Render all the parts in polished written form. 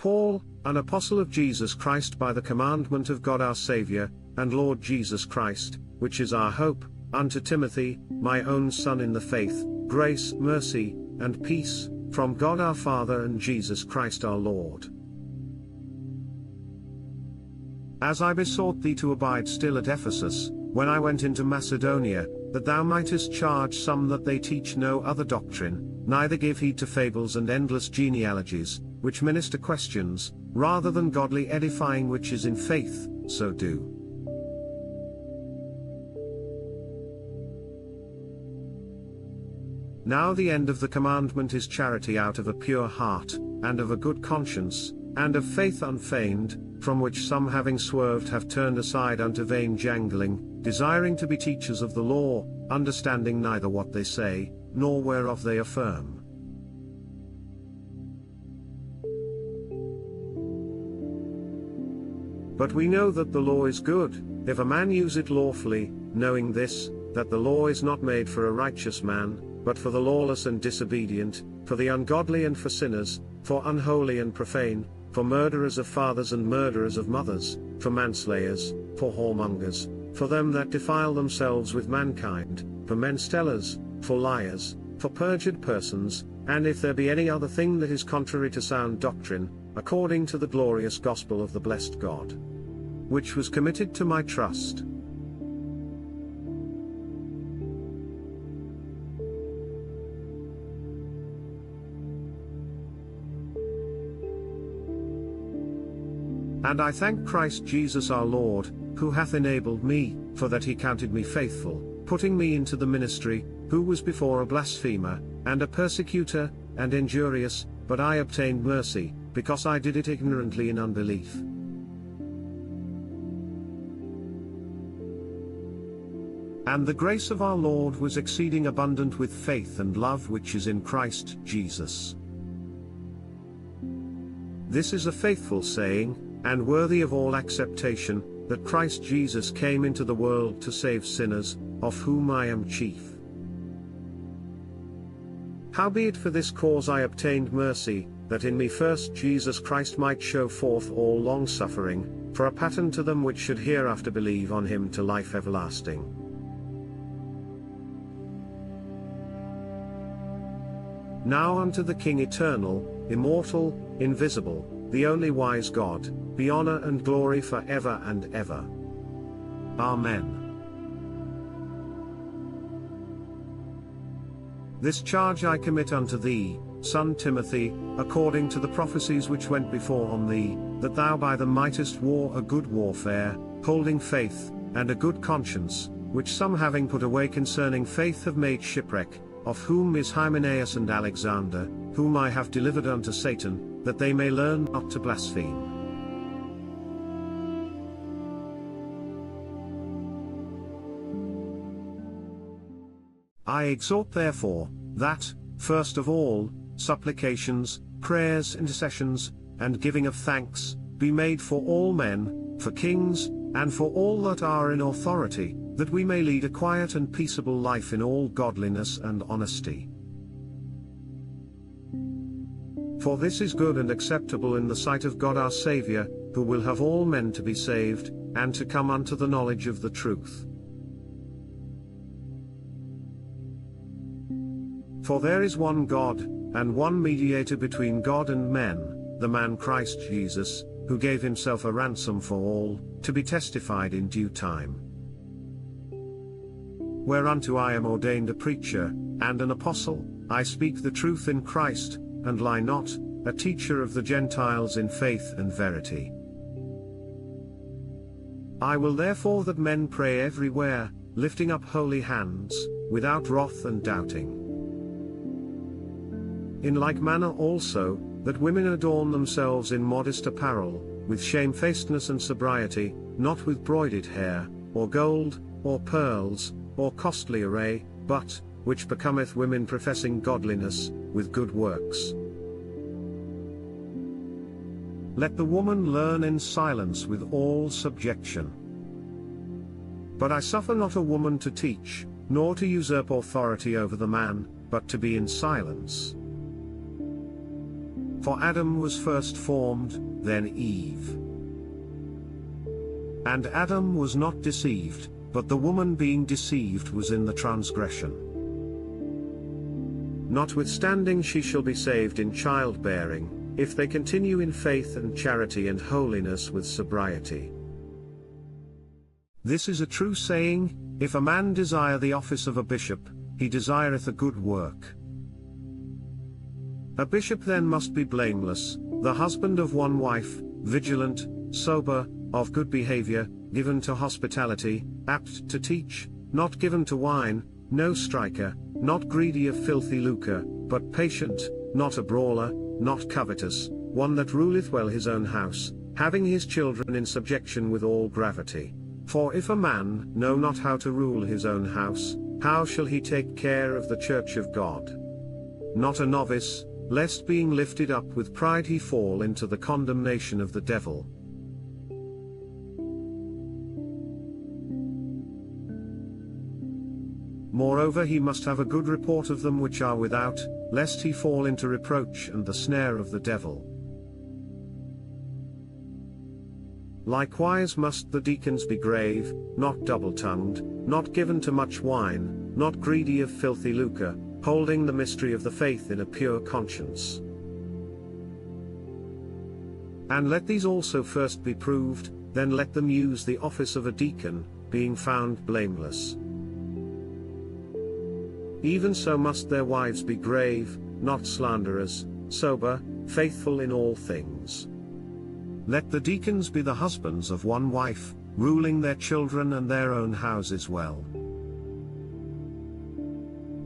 Paul, an apostle of Jesus Christ by the commandment of God our Saviour, and Lord Jesus Christ, which is our hope, unto Timothy, my own son in the faith, grace, mercy, and peace, from God our Father and Jesus Christ our Lord. As I besought thee to abide still at Ephesus, when I went into Macedonia, that thou mightest charge some that they teach no other doctrine, neither give heed to fables and endless genealogies, which minister questions, rather than godly edifying which is in faith, so do. Now the end of the commandment is charity out of a pure heart, and of a good conscience, and of faith unfeigned, from which some having swerved have turned aside unto vain jangling, desiring to be teachers of the law, understanding neither what they say, nor whereof they affirm. But we know that the law is good, if a man use it lawfully, knowing this, that the law is not made for a righteous man, but for the lawless and disobedient, for the ungodly and for sinners, for unholy and profane, for murderers of fathers and murderers of mothers, for manslayers, for whoremongers, for them that defile themselves with mankind, for men stealers, for liars, for perjured persons, and if there be any other thing that is contrary to sound doctrine, according to the glorious gospel of the blessed God, which was committed to my trust. And I thank Christ Jesus our Lord, who hath enabled me, for that he counted me faithful, putting me into the ministry, who was before a blasphemer, and a persecutor, and injurious, but I obtained mercy, because I did it ignorantly in unbelief. And the grace of our Lord was exceeding abundant with faith and love which is in Christ Jesus. This is a faithful saying, and worthy of all acceptation, that Christ Jesus came into the world to save sinners, of whom I am chief. Howbeit for this cause I obtained mercy, that in me first Jesus Christ might show forth all longsuffering, for a pattern to them which should hereafter believe on him to life everlasting. Now unto the King eternal, immortal, invisible, the only wise God, be honor and glory for ever and ever. Amen. This charge I commit unto thee, son Timothy, according to the prophecies which went before on thee, that thou by them mightest war a good warfare, holding faith, and a good conscience, which some having put away concerning faith have made shipwreck, of whom is Hymenaeus and Alexander, whom I have delivered unto Satan, that they may learn not to blaspheme. I exhort therefore, that, first of all, supplications, prayers, intercessions, and giving of thanks, be made for all men, for kings, and for all that are in authority, that we may lead a quiet and peaceable life in all godliness and honesty. For this is good and acceptable in the sight of God our Saviour, who will have all men to be saved, and to come unto the knowledge of the truth. For there is one God, and one mediator between God and men, the man Christ Jesus, who gave himself a ransom for all, to be testified in due time. Whereunto I am ordained a preacher, and an apostle, I speak the truth in Christ, and lie not, a teacher of the Gentiles in faith and verity. I will therefore that men pray everywhere, lifting up holy hands, without wrath and doubting. In like manner also, that women adorn themselves in modest apparel, with shamefacedness and sobriety, not with broided hair, or gold, or pearls, or costly array, but, which becometh women professing godliness, with good works. Let the woman learn in silence with all subjection. But I suffer not a woman to teach, nor to usurp authority over the man, but to be in silence. For Adam was first formed, then Eve. And Adam was not deceived, but the woman being deceived was in the transgression. Notwithstanding she shall be saved in childbearing, if they continue in faith and charity and holiness with sobriety. This is a true saying, if a man desire the office of a bishop, he desireth a good work. A bishop then must be blameless, the husband of one wife, vigilant, sober, of good behavior, given to hospitality, apt to teach, not given to wine, no striker, not greedy of filthy lucre, but patient, not a brawler, not covetous, one that ruleth well his own house, having his children in subjection with all gravity. For if a man know not how to rule his own house, how shall he take care of the church of God? Not a novice, lest being lifted up with pride he fall into the condemnation of the devil. Moreover he must have a good report of them which are without, lest he fall into reproach and the snare of the devil. Likewise must the deacons be grave, not double-tongued, not given to much wine, not greedy of filthy lucre, holding the mystery of the faith in a pure conscience. And let these also first be proved, then let them use the office of a deacon, being found blameless. Even so must their wives be grave, not slanderers, sober, faithful in all things. Let the deacons be the husbands of one wife, ruling their children and their own houses well.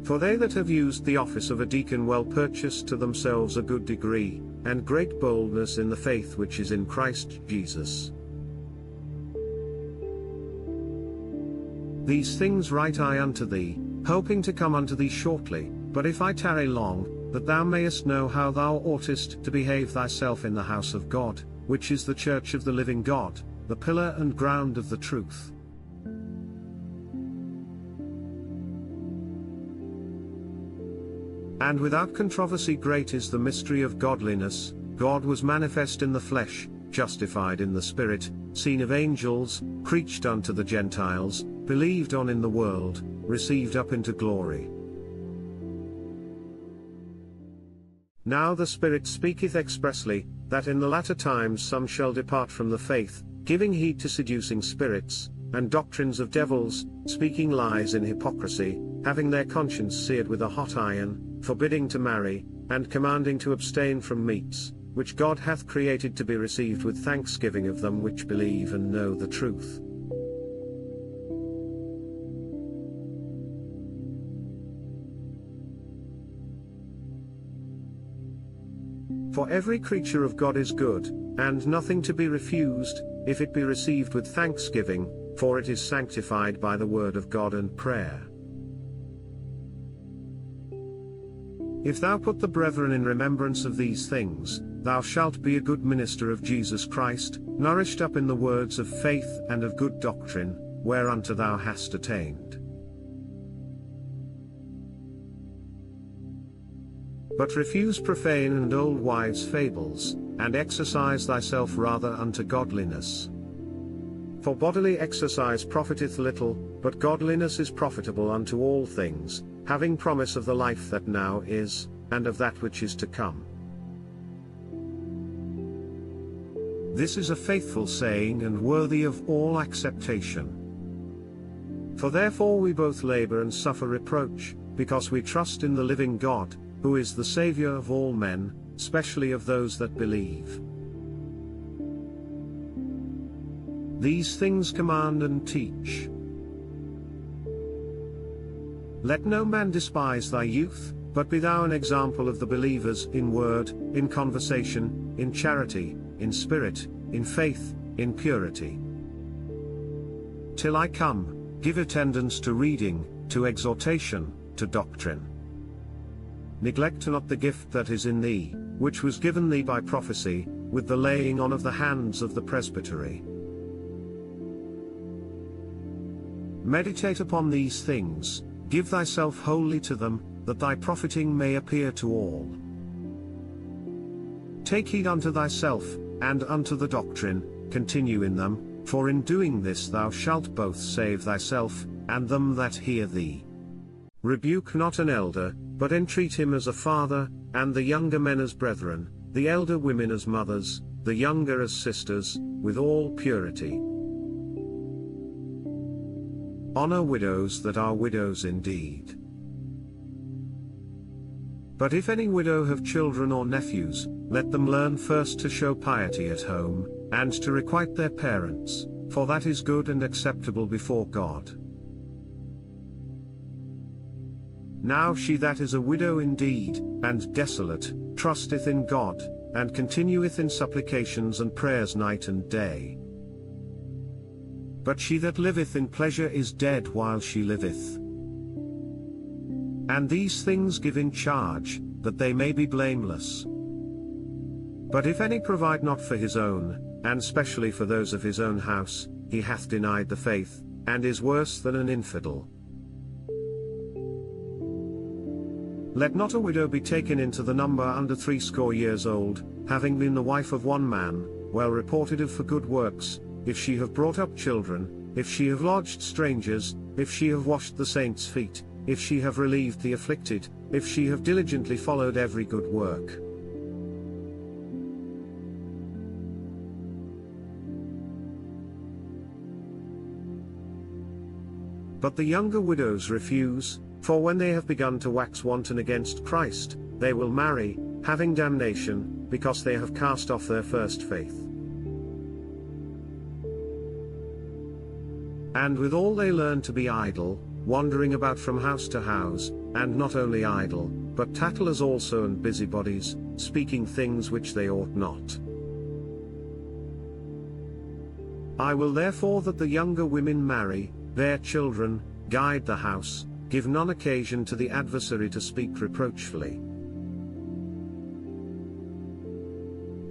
For they that have used the office of a deacon well purchase to themselves a good degree, and great boldness in the faith which is in Christ Jesus. These things write I unto thee, hoping to come unto thee shortly, but if I tarry long, that thou mayest know how thou oughtest to behave thyself in the house of God, which is the church of the living God, the pillar and ground of the truth. And without controversy great is the mystery of godliness, God was manifest in the flesh, justified in the spirit, seen of angels, preached unto the Gentiles, believed on in the world, received up into glory. Now the Spirit speaketh expressly, that in the latter times some shall depart from the faith, giving heed to seducing spirits, and doctrines of devils, speaking lies in hypocrisy, having their conscience seared with a hot iron, forbidding to marry, and commanding to abstain from meats, which God hath created to be received with thanksgiving of them which believe and know the truth. For every creature of God is good, and nothing to be refused, if it be received with thanksgiving, for it is sanctified by the word of God and prayer. If thou put the brethren in remembrance of these things, thou shalt be a good minister of Jesus Christ, nourished up in the words of faith and of good doctrine, whereunto thou hast attained. But refuse profane and old wives' fables, and exercise thyself rather unto godliness. For bodily exercise profiteth little, but godliness is profitable unto all things, having promise of the life that now is, and of that which is to come. This is a faithful saying and worthy of all acceptation. For therefore we both labor and suffer reproach, because we trust in the living God, who is the Saviour of all men, specially of those that believe. These things command and teach. Let no man despise thy youth, but be thou an example of the believers in word, in conversation, in charity, in spirit, in faith, in purity. Till I come, give attendance to reading, to exhortation, to doctrine. Neglect not the gift that is in thee, which was given thee by prophecy, with the laying on of the hands of the presbytery. Meditate upon these things, give thyself wholly to them, that thy profiting may appear to all. Take heed unto thyself, and unto the doctrine, continue in them, for in doing this thou shalt both save thyself, and them that hear thee. Rebuke not an elder, but entreat him as a father, and the younger men as brethren, the elder women as mothers, the younger as sisters, with all purity. Honor widows that are widows indeed. But if any widow have children or nephews, let them learn first to show piety at home, and to requite their parents, for that is good and acceptable before God. Now she that is a widow indeed, and desolate, trusteth in God, and continueth in supplications and prayers night and day. But she that liveth in pleasure is dead while she liveth. And these things give in charge, that they may be blameless. But if any provide not for his own, and specially for those of his own house, he hath denied the faith, and is worse than an infidel. Let not a widow be taken into the number under 60 years old, having been the wife of one man, well reported of for good works, if she have brought up children, if she have lodged strangers, if she have washed the saints' feet, if she have relieved the afflicted, if she have diligently followed every good work. But the younger widows refuse, for when they have begun to wax wanton against Christ, they will marry, having damnation, because they have cast off their first faith. And withal they learn to be idle, wandering about from house to house, and not only idle, but tattlers also and busybodies, speaking things which they ought not. I will therefore that the younger women marry, bear children, guide the house, give none occasion to the adversary to speak reproachfully.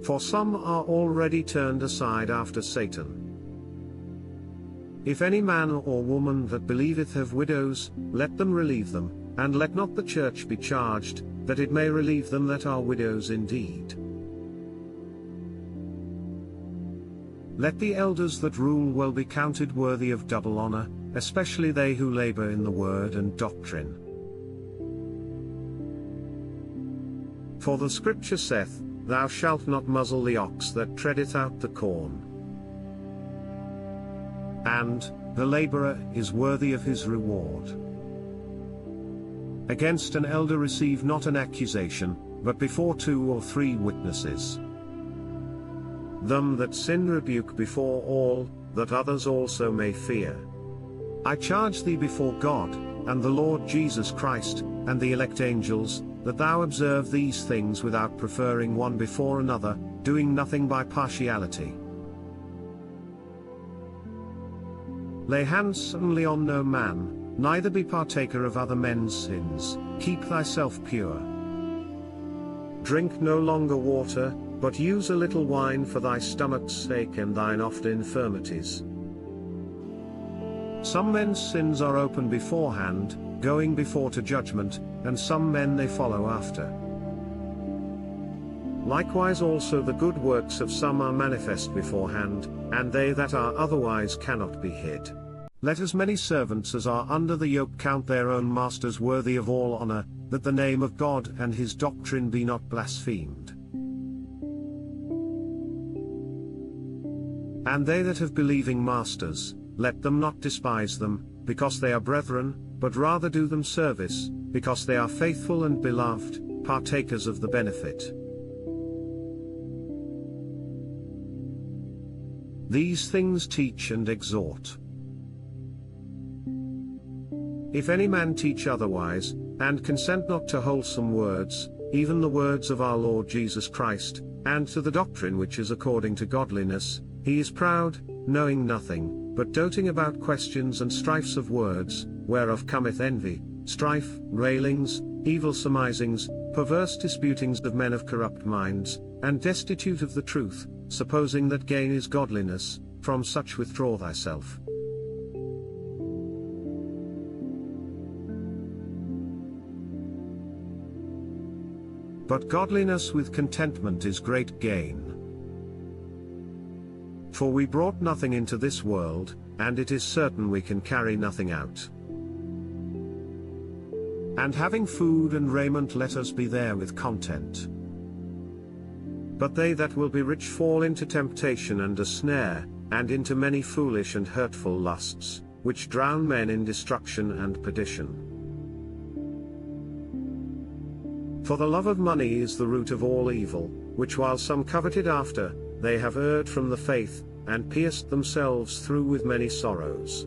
For some are already turned aside after Satan. If any man or woman that believeth have widows, let them relieve them, and let not the church be charged, that it may relieve them that are widows indeed. Let the elders that rule well be counted worthy of double honor, especially they who labor in the word and doctrine. For the scripture saith, Thou shalt not muzzle the ox that treadeth out the corn. And, the laborer is worthy of his reward. Against an elder receive not an accusation, but before 2 or 3 witnesses. Them that sin rebuke before all, that others also may fear. I charge thee before God, and the Lord Jesus Christ, and the elect angels, that thou observe these things without preferring one before another, doing nothing by partiality. Lay hands only on no man, neither be partaker of other men's sins, keep thyself pure. Drink no longer water, but use a little wine for thy stomach's sake and thine oft infirmities. Some men's sins are open beforehand, going before to judgment, and some men they follow after. Likewise also the good works of some are manifest beforehand, and they that are otherwise cannot be hid. Let as many servants as are under the yoke count their own masters worthy of all honor, that the name of God and his doctrine be not blasphemed. And they that have believing masters, let them not despise them, because they are brethren, but rather do them service, because they are faithful and beloved, partakers of the benefit. These things teach and exhort. If any man teach otherwise, and consent not to wholesome words, even the words of our Lord Jesus Christ, and to the doctrine which is according to godliness, he is proud, knowing nothing, but doting about questions and strifes of words, whereof cometh envy, strife, railings, evil surmisings, perverse disputings of men of corrupt minds, and destitute of the truth, supposing that gain is godliness. From such withdraw thyself. But godliness with contentment is great gain. For we brought nothing into this world, and it is certain we can carry nothing out. And having food and raiment, let us be there with content. But they that will be rich fall into temptation and a snare, and into many foolish and hurtful lusts, which drown men in destruction and perdition. For the love of money is the root of all evil, which while some coveted after, they have erred from the faith, and pierced themselves through with many sorrows.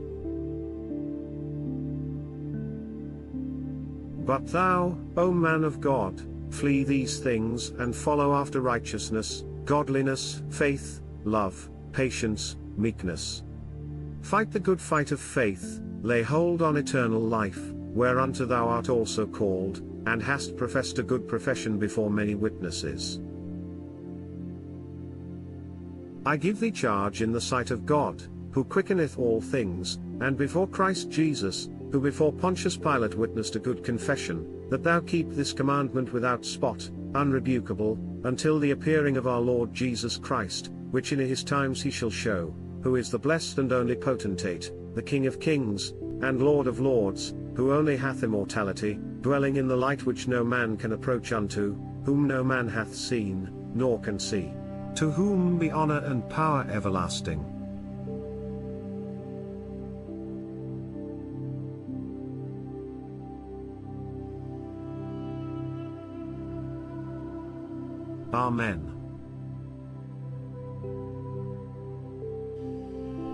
But thou, O man of God, flee these things and follow after righteousness, godliness, faith, love, patience, meekness. Fight the good fight of faith, lay hold on eternal life, whereunto thou art also called, and hast professed a good profession before many witnesses. I give thee charge in the sight of God, who quickeneth all things, and before Christ Jesus, who before Pontius Pilate witnessed a good confession, that thou keep this commandment without spot, unrebukable, until the appearing of our Lord Jesus Christ, which in his times he shall show, who is the blessed and only potentate, the King of kings, and Lord of lords, who only hath immortality, dwelling in the light which no man can approach unto, whom no man hath seen, nor can see. To whom be honor and power everlasting. Amen.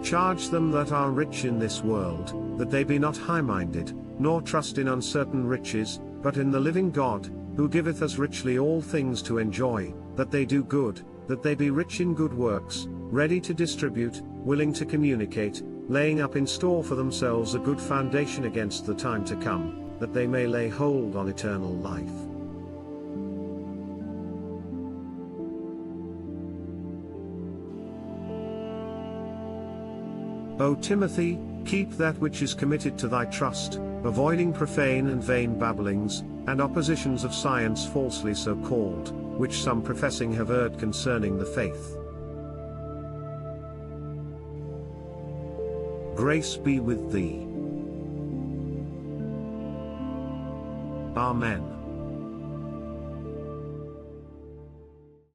Charge them that are rich in this world, that they be not high-minded, nor trust in uncertain riches, but in the living God, who giveth us richly all things to enjoy, that they do good, that they be rich in good works, ready to distribute, willing to communicate, laying up in store for themselves a good foundation against the time to come, that they may lay hold on eternal life. O Timothy, keep that which is committed to thy trust, avoiding profane and vain babblings, and oppositions of science falsely so called, which some professing have erred concerning the faith. Grace be with thee. Amen.